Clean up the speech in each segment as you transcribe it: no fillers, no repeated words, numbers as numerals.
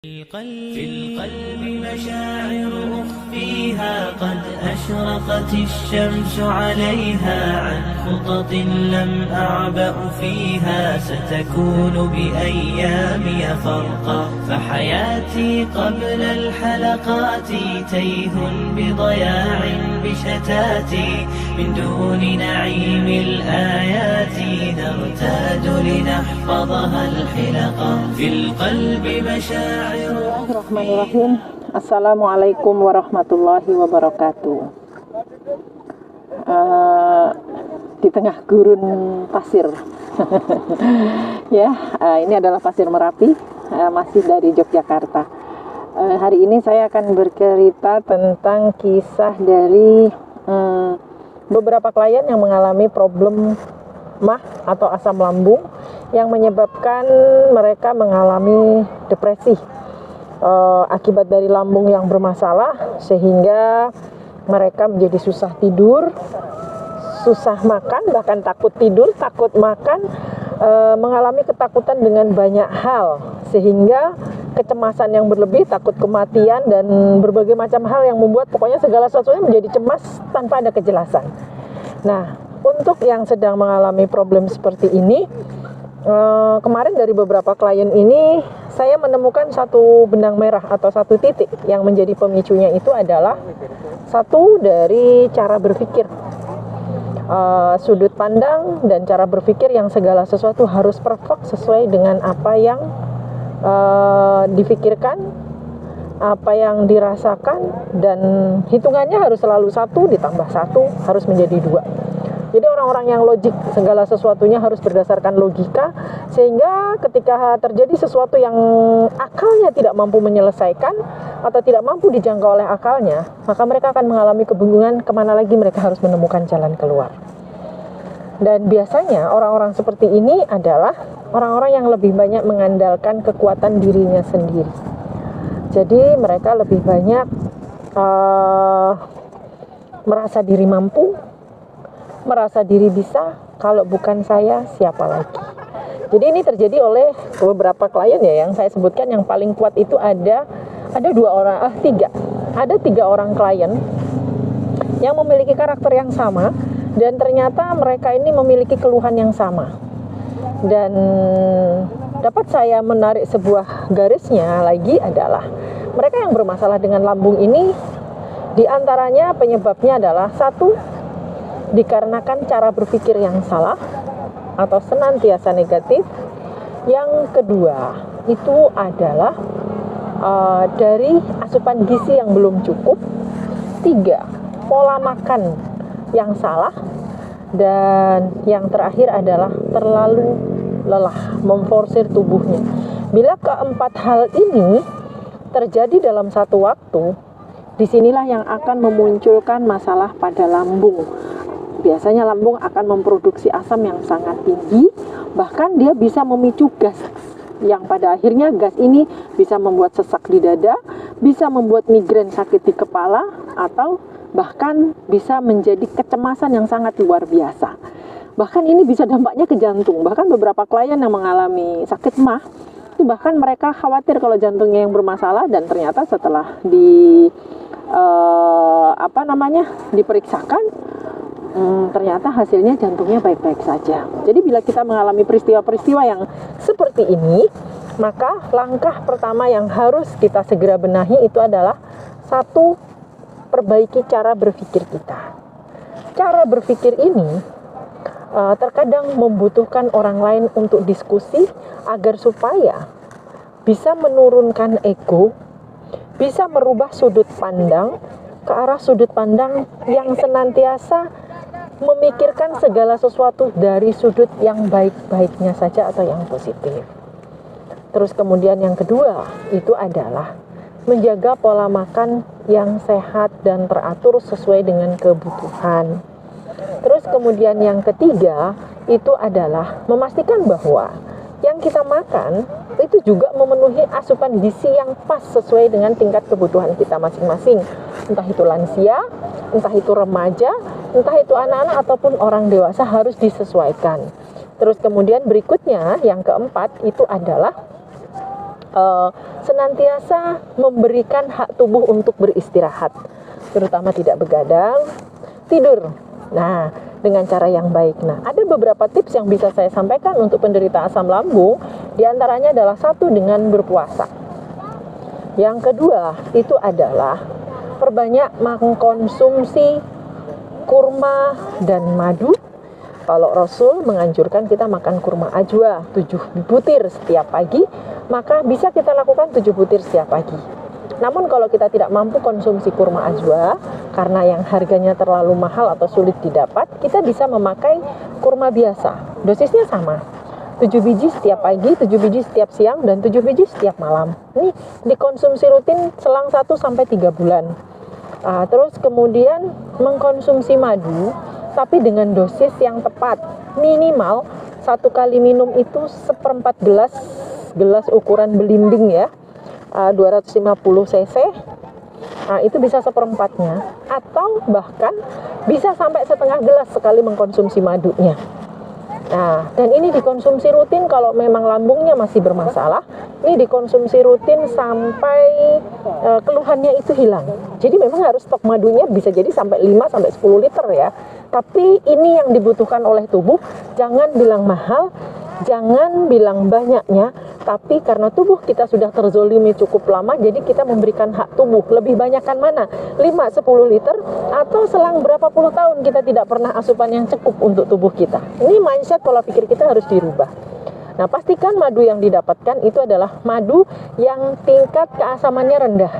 في القلب مشاعر أخفيها قد أشرقت الشمس عليها عن خطط لم أعبأ فيها ستكون بأيامي فرقا فحياتي قبل الحلقات تيه بضياع بشتاتي من دون نعيم الآيات نرتاد لنحفظها الحلقا في القلب مشاعر. Bismillahirrahmanirrahim. Assalamualaikum warahmatullahi wabarakatuh. Di tengah gurun pasir ya, ini adalah pasir Merapi, masih dari Yogyakarta. Hari ini saya akan bercerita tentang kisah dari beberapa klien yang mengalami problem mah atau asam lambung yang menyebabkan mereka mengalami depresi akibat dari lambung yang bermasalah, sehingga mereka menjadi susah tidur, susah makan, bahkan takut tidur, takut makan, mengalami ketakutan dengan banyak hal, sehingga kecemasan yang berlebih, takut kematian, dan berbagai macam hal yang membuat pokoknya segala sesuatunya menjadi cemas tanpa ada kejelasan. Nah, untuk yang sedang mengalami problem seperti ini, kemarin dari beberapa klien ini saya menemukan satu benang merah atau satu titik yang menjadi pemicunya. Itu adalah satu dari cara berpikir, sudut pandang dan cara berpikir yang segala sesuatu harus perfect sesuai dengan apa yang difikirkan, apa yang dirasakan, dan hitungannya harus selalu 1 ditambah 1 harus menjadi 2. Jadi orang-orang yang logik, segala sesuatunya harus berdasarkan logika, sehingga ketika terjadi sesuatu yang akalnya tidak mampu menyelesaikan atau tidak mampu dijangkau oleh akalnya, maka mereka akan mengalami kebingungan kemana lagi mereka harus menemukan jalan keluar. Dan biasanya orang-orang seperti ini adalah orang-orang yang lebih banyak mengandalkan kekuatan dirinya sendiri. Jadi mereka lebih banyak merasa diri mampu, merasa diri bisa, kalau bukan saya siapa lagi. Jadi ini terjadi oleh beberapa klien ya, yang saya sebutkan yang paling kuat itu ada 3 orang klien yang memiliki karakter yang sama, dan ternyata mereka ini memiliki keluhan yang sama. Dan dapat saya menarik sebuah garisnya lagi adalah mereka yang bermasalah dengan lambung ini, diantaranya penyebabnya adalah 1, dikarenakan cara berpikir yang salah atau senantiasa negatif. Yang kedua itu adalah dari asupan gizi yang belum cukup. 3, pola makan yang salah. Dan yang terakhir adalah terlalu lelah, memforsir tubuhnya. Bila keempat hal ini terjadi dalam satu waktu, disinilah yang akan memunculkan masalah pada lambung. Biasanya lambung akan memproduksi asam yang sangat tinggi, bahkan dia bisa memicu gas, yang pada akhirnya gas ini bisa membuat sesak di dada, bisa membuat migrain sakit di kepala, atau bahkan bisa menjadi kecemasan yang sangat luar biasa. Bahkan ini bisa dampaknya ke jantung. Bahkan beberapa klien yang mengalami sakit mah, itu bahkan mereka khawatir kalau jantungnya yang bermasalah, dan ternyata setelah diperiksakan, ternyata hasilnya jantungnya baik-baik saja. Jadi bila kita mengalami peristiwa-peristiwa yang seperti ini, maka langkah pertama yang harus kita segera benahi itu adalah 1, perbaiki cara berpikir kita. Cara berpikir ini terkadang membutuhkan orang lain untuk diskusi agar supaya bisa menurunkan ego, bisa merubah sudut pandang ke arah sudut pandang yang senantiasa memikirkan segala sesuatu dari sudut yang baik-baiknya saja atau yang positif. Terus kemudian yang kedua itu adalah menjaga pola makan yang sehat dan teratur sesuai dengan kebutuhan. Terus kemudian yang ketiga itu adalah memastikan bahwa yang kita makan itu juga memenuhi asupan gizi yang pas sesuai dengan tingkat kebutuhan kita masing-masing. Entah itu lansia, entah itu remaja, entah itu anak-anak ataupun orang dewasa, harus disesuaikan. Terus kemudian berikutnya yang keempat itu adalah senantiasa memberikan hak tubuh untuk beristirahat, terutama tidak begadang, tidur. Nah, dengan cara yang baik. Nah, ada beberapa tips yang bisa saya sampaikan untuk penderita asam lambung. Di antaranya adalah satu, dengan berpuasa. Yang kedua, itu adalah perbanyak mengkonsumsi kurma dan madu. Kalau Rasul menganjurkan kita makan kurma ajwa 7 butir setiap pagi, maka bisa kita lakukan 7 butir setiap pagi. Namun kalau kita tidak mampu konsumsi kurma ajwa karena yang harganya terlalu mahal atau sulit didapat, kita bisa memakai kurma biasa. Dosisnya sama, 7 biji setiap pagi, 7 biji setiap siang, dan 7 biji setiap malam. Ini dikonsumsi rutin selang 1-3 bulan. Terus kemudian mengkonsumsi madu, tapi dengan dosis yang tepat. Minimal 1 kali minum itu 1/4 gelas ukuran belimbing ya, 250 cc. Itu bisa 1/4-nya, atau bahkan bisa sampai setengah gelas sekali mengkonsumsi madunya. Nah, dan ini dikonsumsi rutin kalau memang lambungnya masih bermasalah. Ini dikonsumsi rutin sampai keluhannya itu hilang. Jadi memang harus stok madunya bisa jadi sampai 5-10 liter ya. Tapi ini yang dibutuhkan oleh tubuh. Jangan bilang mahal, jangan bilang banyaknya, tapi karena tubuh kita sudah terzolimi cukup lama, jadi kita memberikan hak tubuh. Lebih banyakkan mana? 5-10 liter, atau selang berapa puluh tahun kita tidak pernah asupan yang cukup untuk tubuh kita. Ini mindset, pola pikir kita harus dirubah. Nah, pastikan madu yang didapatkan itu adalah madu yang tingkat keasamannya rendah.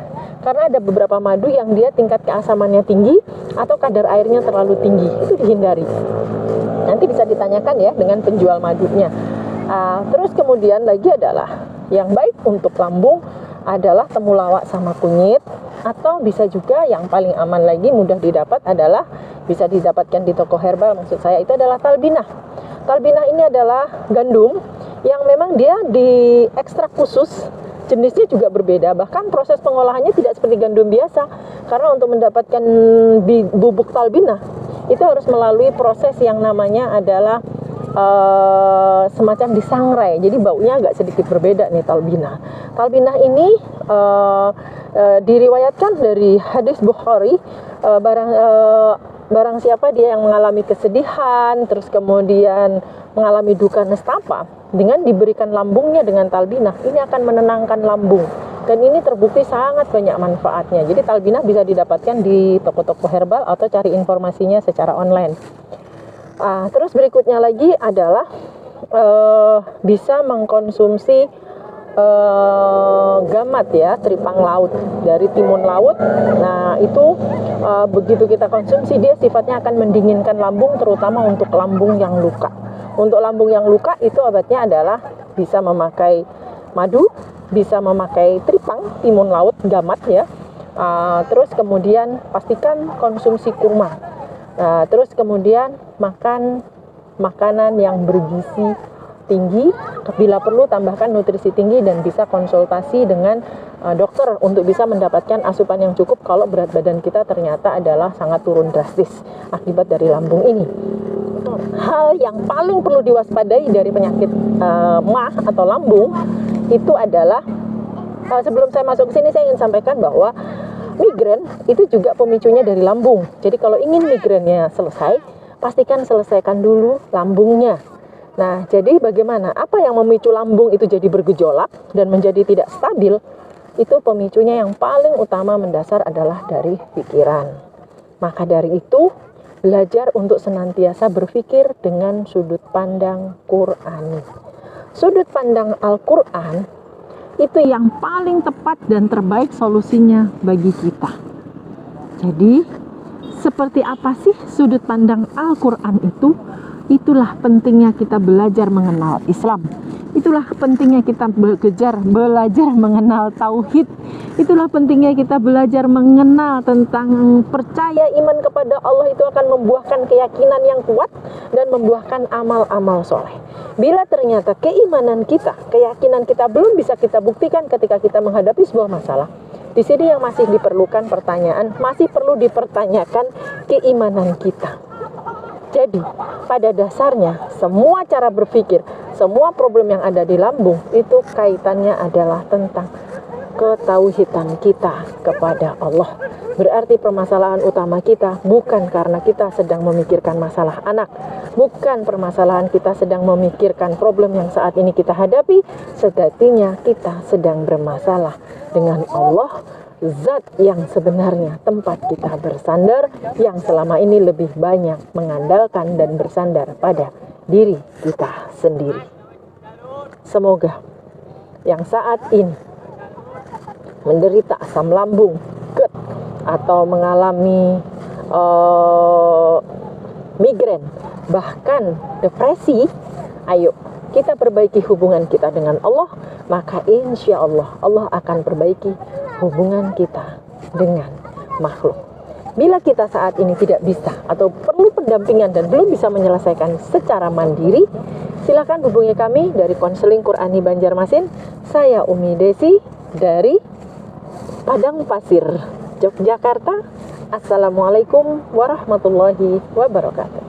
Karena ada beberapa madu yang dia tingkat keasamannya tinggi atau kadar airnya terlalu tinggi. Itu dihindari. Nanti bisa ditanyakan ya dengan penjual madunya. Terus kemudian lagi adalah yang baik untuk lambung adalah temulawak sama kunyit, atau bisa juga yang paling aman lagi, mudah didapat adalah bisa didapatkan di toko herbal, maksud saya itu adalah talbinah. Talbinah ini adalah gandum yang memang dia diekstrak khusus, jenisnya juga berbeda, bahkan proses pengolahannya tidak seperti gandum biasa, karena untuk mendapatkan bubuk talbinah itu harus melalui proses yang namanya adalah semacam disangrai, jadi baunya agak sedikit berbeda nih talbinah. Talbinah ini diriwayatkan dari hadis Bukhari, barang siapa dia yang mengalami kesedihan, terus kemudian mengalami duka nestapa, dengan diberikan lambungnya dengan talbinah, ini akan menenangkan lambung. Dan ini terbukti sangat banyak manfaatnya. Jadi talbinah bisa didapatkan di toko-toko herbal atau cari informasinya secara online. Terus berikutnya lagi adalah bisa mengkonsumsi gamat ya, tripang laut dari timun laut. Nah itu begitu kita konsumsi, dia sifatnya akan mendinginkan lambung, terutama untuk lambung yang luka. Untuk lambung yang luka itu obatnya adalah bisa memakai madu, bisa memakai tripang timun laut gamat ya. Terus kemudian pastikan konsumsi kurma. Terus kemudian makan makanan yang bergizi tinggi, bila perlu tambahkan nutrisi tinggi, dan bisa konsultasi dengan dokter untuk bisa mendapatkan asupan yang cukup kalau berat badan kita ternyata adalah sangat turun drastis akibat dari lambung ini. Hal yang paling perlu diwaspadai dari penyakit MAH atau lambung itu adalah, sebelum saya masuk ke sini saya ingin sampaikan bahwa migrain itu juga pemicunya dari lambung. Jadi kalau ingin migrainnya selesai, pastikan selesaikan dulu lambungnya. Nah, jadi bagaimana? Apa yang memicu lambung itu jadi bergejolak dan menjadi tidak stabil? Itu pemicunya yang paling utama mendasar adalah dari pikiran. Maka dari itu, belajar untuk senantiasa berpikir dengan sudut pandang Qur'ani. Sudut pandang Al-Quran itu yang paling tepat dan terbaik solusinya bagi kita. Jadi, seperti apa sih sudut pandang Al-Quran itu? Itulah pentingnya kita belajar mengenal Islam. Itulah pentingnya kita belajar mengenal Tauhid. Itulah pentingnya kita belajar mengenal tentang percaya iman kepada Allah itu akan membuahkan keyakinan yang kuat dan membuahkan amal-amal soleh. Bila ternyata keimanan kita, keyakinan kita belum bisa kita buktikan ketika kita menghadapi sebuah masalah, di sini yang masih diperlukan pertanyaan, masih perlu dipertanyakan keimanan kita. Jadi, pada dasarnya, semua cara berpikir, semua problem yang ada di lambung itu kaitannya adalah tentang ketauhidan kita kepada Allah. Berarti permasalahan utama kita bukan karena kita sedang memikirkan masalah anak, bukan permasalahan kita sedang memikirkan problem yang saat ini kita hadapi, sejatinya kita sedang bermasalah dengan Allah, zat yang sebenarnya tempat kita bersandar, yang selama ini lebih banyak mengandalkan dan bersandar pada diri kita sendiri. Semoga yang saat ini menderita asam lambung, GERD, atau mengalami migrain, bahkan depresi, ayo kita perbaiki hubungan kita dengan Allah, maka insya Allah Allah akan perbaiki hubungan kita dengan makhluk. Bila kita saat ini tidak bisa atau perlu pendampingan dan belum bisa menyelesaikan secara mandiri, silakan hubungi kami dari Konseling Qurani Banjarmasin. Saya Umi Desi dari Padang Pasir, Yogyakarta. Assalamualaikum warahmatullahi wabarakatuh.